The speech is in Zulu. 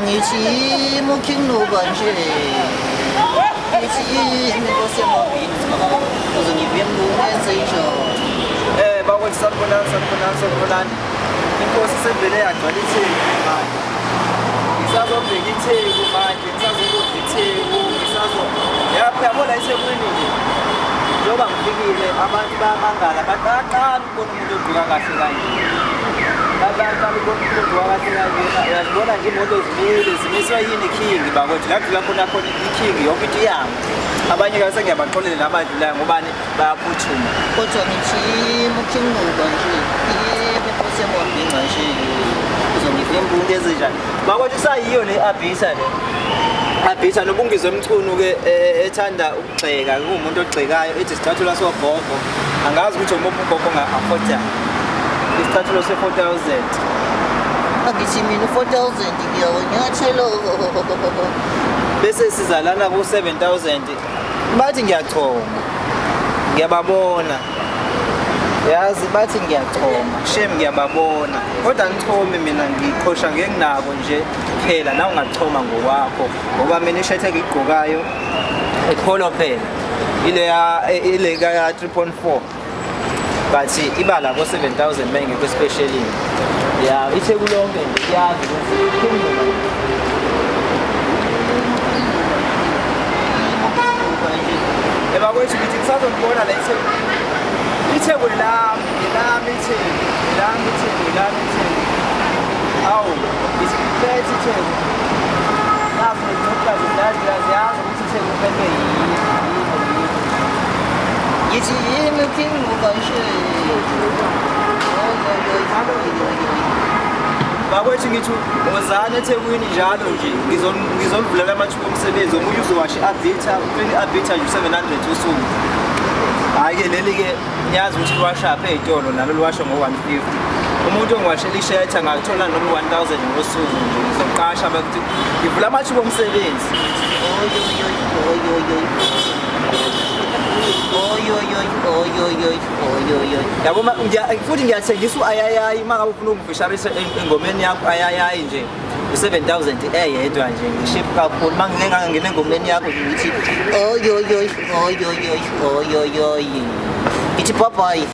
一起木青路关系，一起那个什么病，我说你边路那谁说？包括三不难，英国是生别的呀，管理车嘛，你啥说别的车嘛，你啥说别的车，你啥说，呀，不要我来车不你的，就帮别的嘞，阿妈你把忙干了，把大家都不能就不让他去干。Kami kuwa yasibona nje imoto zimiswa yini king bakwethu lapha khona iking yonke into yami abanye kase ngiyabaxolela nabadlulayo ngobani bayaphuthuma kodwa ngithi mukhinguka nje bese mombinga nje uzongifika imbungu ezinjani bakwethu sayiyo le abhisa nobungizwe emchunu ke ethanda ukugxeka kuumuntu ogxekayo ethi sithathu la sogogo angazi ukuthi umuntu ugogo nga-afford isithathulo se-4,000 angithi mina 4,000 ngiyathelo bese sizalana ku-7,000 bathi ngiyachoma ngiyababona yazi bathi ngiyachoma shame ngiyababona kodwa ngichome mina ngiqhosha ngenginako nje phela nawe ungachoma ngokwakho ngoba mina ishethe engiyigqokayo ekholo phela ile ka 3.4 bathi ibala ko 7,000 mayengekho specialing ya ithe kulonke nje yazi ukuthi bakwethu ngithi ngisazobona la itheko lami awu isiphethe itheko nazi nokukazi yazi ukuthi itheko uphethe yithi yimi ukhinguka nje bakwethu ngithi ozana eThekwini njalo nje ngizomvulela amathuba omsebenzi omunye uzowasha i-arbiter i-arbiter nje 700 usuku hayi ke leli ke ngiyazi ukuthi liwashapha ey'tolo nalo liwasha ngo-150 umuntu ongiwashela ishetha ngathola noma 1,000 ngosuku nje ngizoqasha bakuthi ngivula amathuba omsebenzi yabo futhi ngiyathengisa u-ayayayi uma ngabe ufuna ukungifisharisa engomeni yakho ayayayi nje u-7,000 eyedwa nje ngishiphi kakhulu uma ngingangena engomeni yakho ngithi ngithi bye bye.